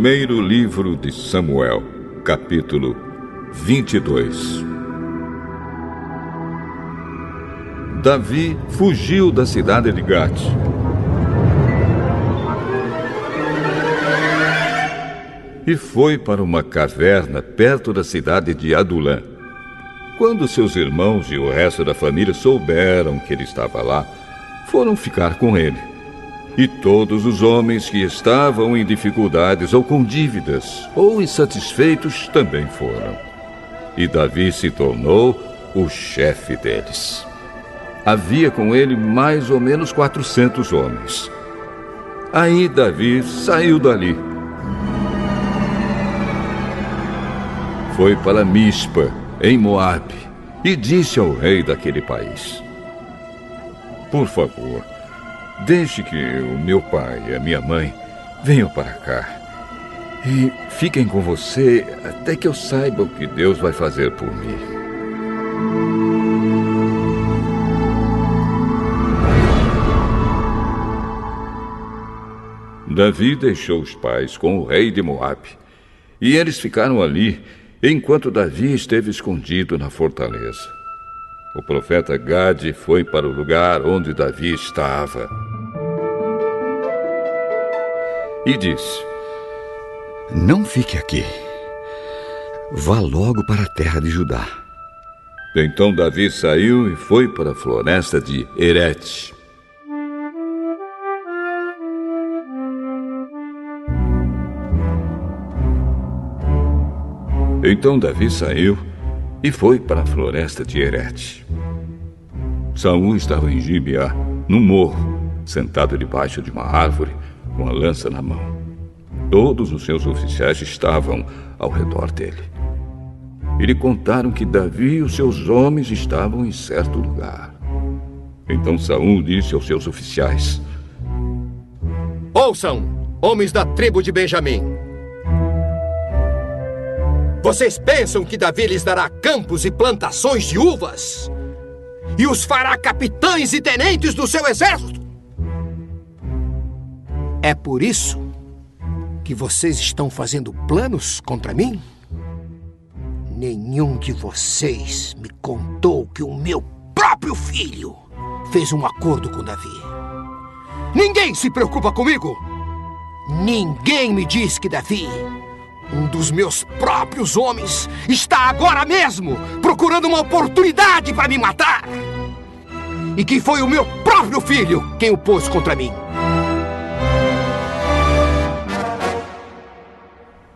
Primeiro livro de Samuel, capítulo 22. Davi fugiu da cidade de Gate. E foi para uma caverna perto da cidade de Adulã. Quando seus irmãos e o resto da família souberam que ele estava lá, foram ficar com ele. E todos os homens que estavam em dificuldades ou com dívidas ou insatisfeitos também foram. E Davi se tornou o chefe deles. Havia com ele mais ou menos 400 homens. Aí Davi saiu dali. Foi para Mispa, em Moabe, e disse ao rei daquele país: por favor, deixe que o meu pai e a minha mãe venham para cá e fiquem com você até que eu saiba o que Deus vai fazer por mim. Davi deixou os pais com o rei de Moabe, e eles ficaram ali enquanto Davi esteve escondido na fortaleza. O profeta Gade foi para o lugar onde Davi estava e disse: não fique aqui. Vá logo para a terra de Judá. Então Davi saiu e foi para a floresta de Herete. Saul estava em Gibeá, no morro, sentado debaixo de uma árvore, com a lança na mão. Todos os seus oficiais estavam ao redor dele. E lhe contaram que Davi e os seus homens estavam em certo lugar. Então Saul disse aos seus oficiais: ouçam, homens da tribo de Benjamim. Vocês pensam que Davi lhes dará campos e plantações de uvas? E os fará capitães e tenentes do seu exército? É por isso que vocês estão fazendo planos contra mim? Nenhum de vocês me contou que o meu próprio filho fez um acordo com Davi. Ninguém se preocupa comigo. Ninguém me diz que Davi, um dos meus próprios homens, está agora mesmo procurando uma oportunidade para me matar. E que foi o meu próprio filho quem o pôs contra mim.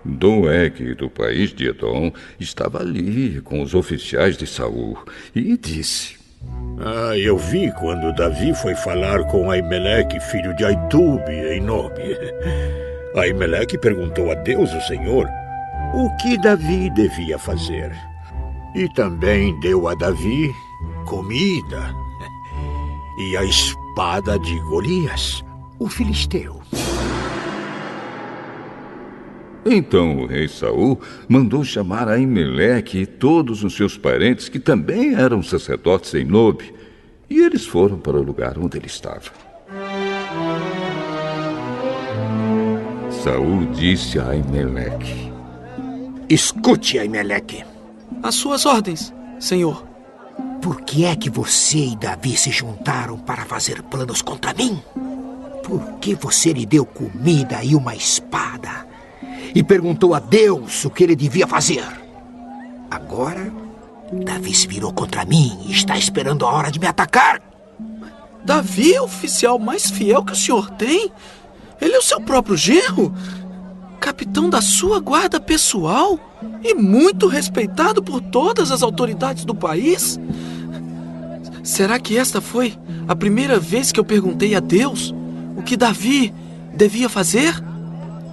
Doeg, do país de Edom, estava ali com os oficiais de Saul e disse: eu vi quando Davi foi falar com Aimeleque, filho de Aitube, em Nobe. Aimeleque perguntou a Deus, o Senhor, o que Davi devia fazer. E também deu a Davi comida e a espada de Golias, o filisteu. Então o rei Saul mandou chamar Aimeleque e todos os seus parentes, que também eram sacerdotes em Nobe, e eles foram para o lugar onde ele estava. Saul disse a Aimeleque: escute, Aimeleque. Às suas ordens, senhor. Por que é que você e Davi se juntaram para fazer planos contra mim? Por que você lhe deu comida e uma espada e perguntou a Deus o que ele devia fazer? Agora, Davi se virou contra mim e está esperando a hora de me atacar. Davi é o oficial mais fiel que o senhor tem? Ele é o seu próprio genro, capitão da sua guarda pessoal e muito respeitado por todas as autoridades do país. Será que esta foi a primeira vez que eu perguntei a Deus o que Davi devia fazer?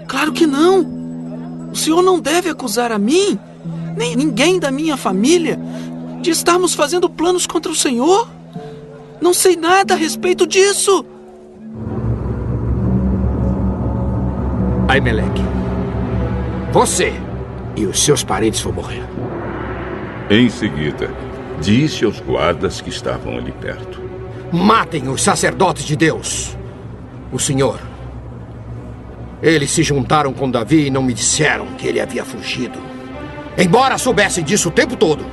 Claro que não. O senhor não deve acusar a mim, nem ninguém da minha família, de estarmos fazendo planos contra o senhor. Não sei nada a respeito disso. Aimeleque, você e os seus parentes vão morrer. Em seguida, disse aos guardas que estavam ali perto: matem os sacerdotes de Deus, o Senhor. Eles se juntaram com Davi e não me disseram que ele havia fugido. Embora soubessem disso o tempo todo.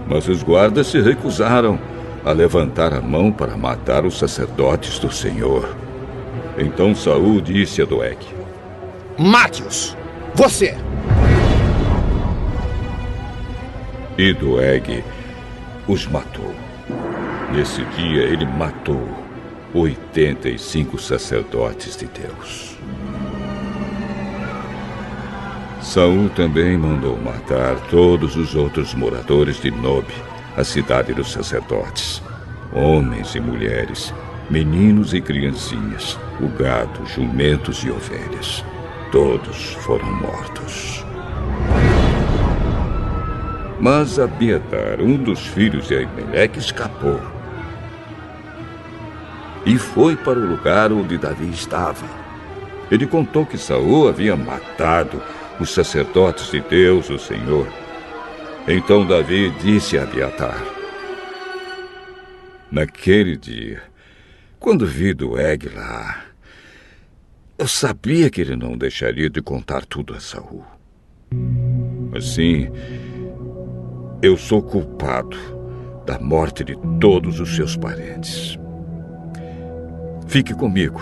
Mas os guardas se recusaram a levantar a mão para matar os sacerdotes do Senhor. Então Saul disse a Doeg: Mate-os! Você! E Doeg os matou. Nesse dia ele matou 85 sacerdotes de Deus. Saul também mandou matar todos os outros moradores de Nob, a cidade dos sacerdotes, homens e mulheres, meninos e criancinhas, o gado, jumentos e ovelhas. Todos foram mortos. Mas Abiatar, um dos filhos de Aimeleque, escapou e foi para o lugar onde Davi estava. Ele contou que Saul havia matado os sacerdotes de Deus, o Senhor. Então Davi disse a Abiatar: naquele dia, quando vi Doeg lá, eu sabia que ele não deixaria de contar tudo a Saul. Assim, eu sou culpado da morte de todos os seus parentes. Fique comigo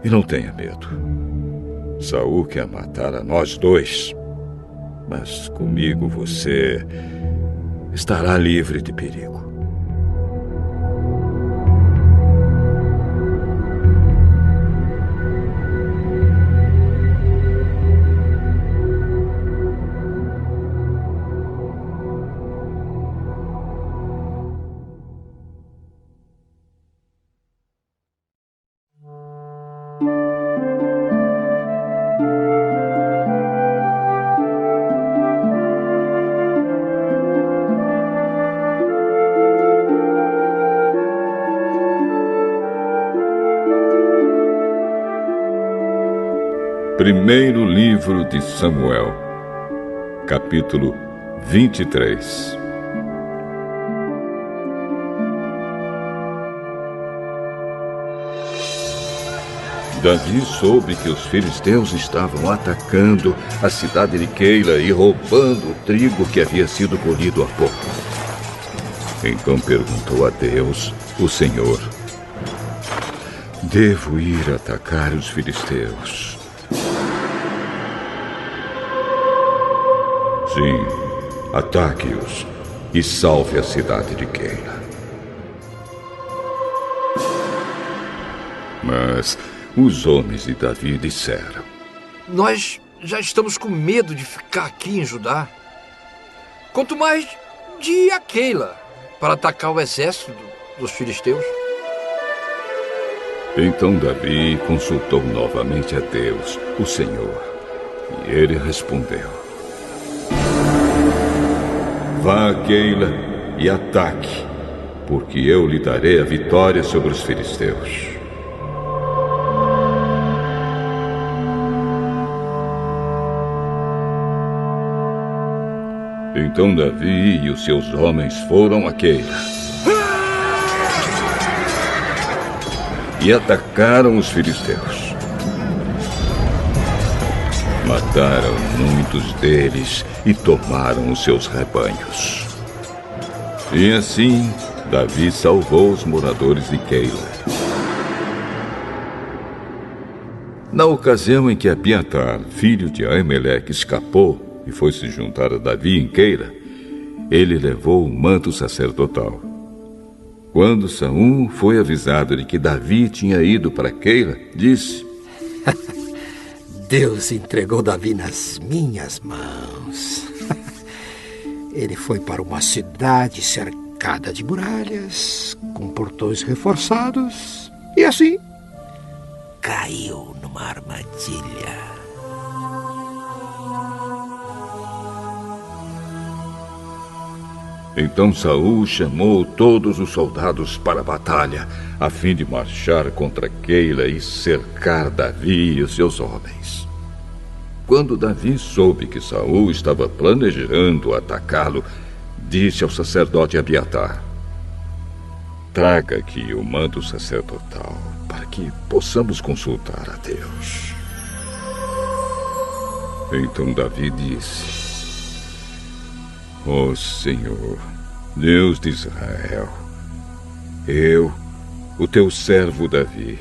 e não tenha medo. Saul quer matar a nós dois, mas comigo você estará livre de perigo. Primeiro livro de Samuel, capítulo 23. Davi soube que os filisteus estavam atacando a cidade de Keila e roubando o trigo que havia sido colhido há pouco. Então perguntou a Deus, o Senhor: devo ir atacar os filisteus? Sim, ataque-os e salve a cidade de Keila. Mas os homens de Davi disseram: nós já estamos com medo de ficar aqui em Judá. Quanto mais de ir a Keila para atacar o exército dos filisteus. Então Davi consultou novamente a Deus, o Senhor, e ele respondeu: vá a Keila e ataque, porque eu lhe darei a vitória sobre os filisteus. Então Davi e os seus homens foram a Keila e atacaram os filisteus. Mataram muitos deles e tomaram os seus rebanhos. E assim, Davi salvou os moradores de Keila. Na ocasião em que Abiatar, filho de Aimeleque, escapou e foi se juntar a Davi em Keila, ele levou o manto sacerdotal. Quando Saul foi avisado de que Davi tinha ido para Keila, disse: Deus entregou Davi nas minhas mãos. Ele foi para uma cidade cercada de muralhas, com portões reforçados, e assim caiu numa armadilha. Então Saul chamou todos os soldados para a batalha, a fim de marchar contra Keila e cercar Davi e os seus homens. Quando Davi soube que Saul estava planejando atacá-lo, disse ao sacerdote Abiatar: traga aqui o manto sacerdotal. para que possamos consultar a Deus. Então Davi disse: Ó Senhor, Deus de Israel, eu, o teu servo Davi,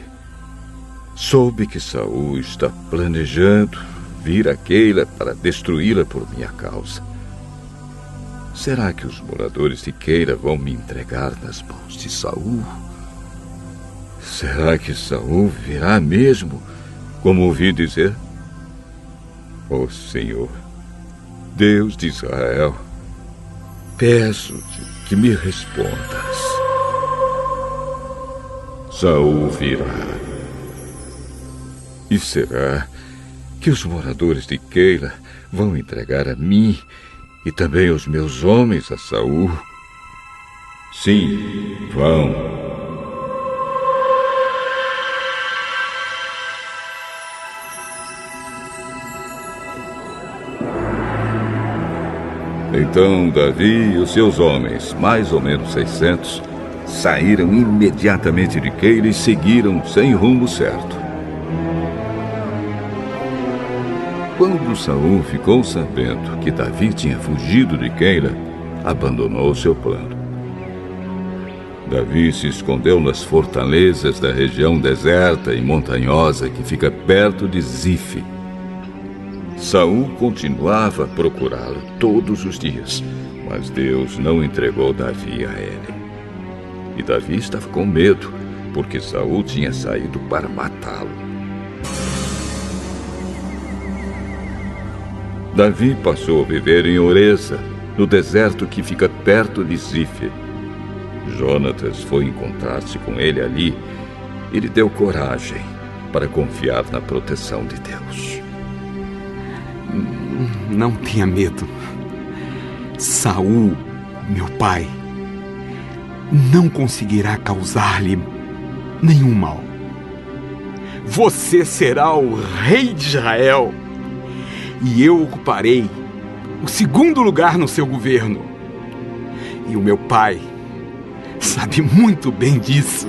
soube que Saul está planejando vir a Keila para destruí-la por minha causa. Será que os moradores de Keila vão me entregar nas mãos de Saul? Será que Saul virá mesmo, como ouvi dizer? Ó Senhor, Deus de Israel, peço-te que me respondas. Saul virá. E será que os moradores de Keila vão entregar a mim e também os meus homens a Saul? Sim, vão. Então Davi e os seus homens, mais ou menos 600, saíram imediatamente de Keila e seguiram sem rumo certo. Quando Saul ficou sabendo que Davi tinha fugido de Keila, abandonou seu plano. Davi se escondeu nas fortalezas da região deserta e montanhosa que fica perto de Zife. Saul continuava a procurá-lo todos os dias, mas Deus não entregou Davi a ele. E Davi estava com medo, porque Saul tinha saído para matá-lo. Davi passou a viver em Oreza, no deserto que fica perto de Zife. Jonatas foi encontrar-se com ele ali e lhe deu coragem para confiar na proteção de Deus. Não tenha medo. Saul, meu pai, não conseguirá causar-lhe nenhum mal. Você será o rei de Israel e eu ocuparei o segundo lugar no seu governo. E o meu pai sabe muito bem disso.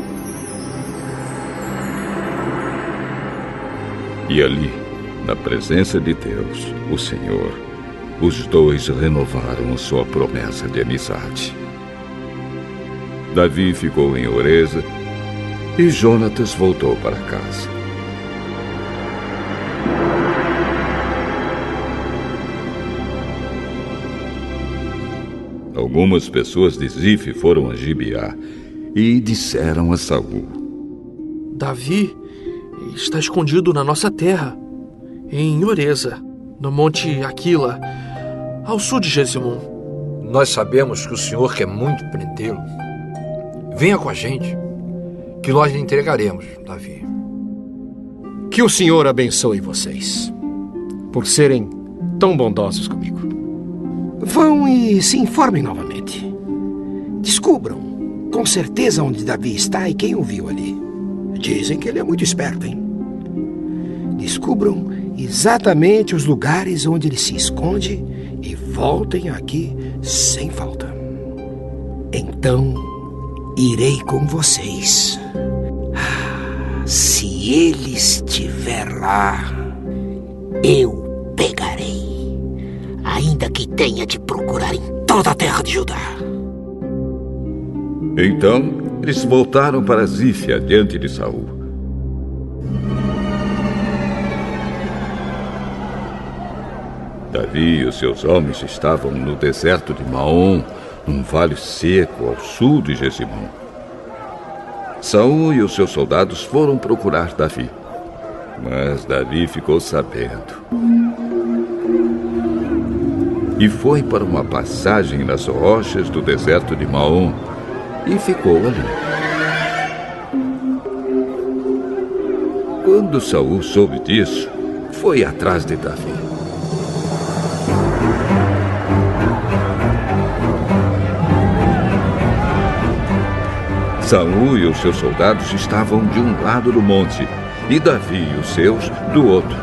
E ali, na presença de Deus, o Senhor, os dois renovaram a sua promessa de amizade. Davi ficou em Oreza e Jonatas voltou para casa. Algumas pessoas de Zife foram a Gibeá e disseram a Saul: Davi está escondido na nossa terra, em Oreza, no monte Aquila, ao sul de Jesimum. Nós sabemos que o senhor quer muito prendê-lo. Venha com a gente, que nós lhe entregaremos, Davi. Que o Senhor abençoe vocês, por serem tão bondosos comigo. Vão e se informem novamente. Descubram com certeza onde Davi está e quem o viu ali. Dizem que ele é muito esperto, hein? Descubram exatamente os lugares onde ele se esconde e voltem aqui sem falta. Então, irei com vocês. Se ele estiver lá, eu pegarei, ainda que tenha de procurar em toda a terra de Judá. Então, eles voltaram para Zife, adiante de Saul. Davi e os seus homens estavam no deserto de Maom, num vale seco ao sul de Jesimum. Saul e os seus soldados foram procurar Davi, mas Davi ficou sabendo e foi para uma passagem nas rochas do deserto de Maom e ficou ali. Quando Saul soube disso, foi atrás de Davi. Saul e os seus soldados estavam de um lado do monte e Davi e os seus do outro.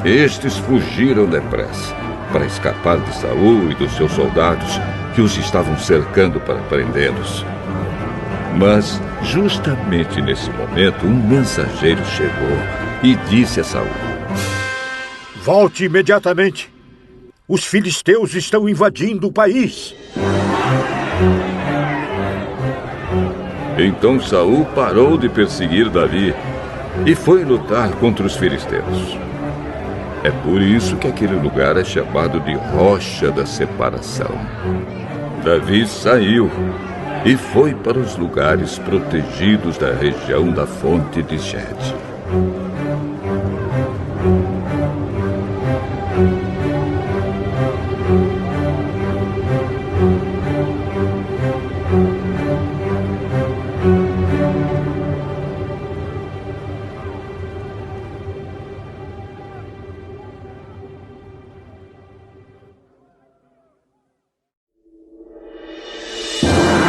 Estes fugiram depressa para escapar de Saul e dos seus soldados que os estavam cercando para prendê-los. Mas, justamente nesse momento, um mensageiro chegou e disse a Saul: Volte imediatamente. Os filisteus estão invadindo o país. Então Saul parou de perseguir Davi e foi lutar contra os filisteus. É por isso que aquele lugar é chamado de Rocha da Separação. Davi saiu e foi para os lugares protegidos da região da fonte de Gede.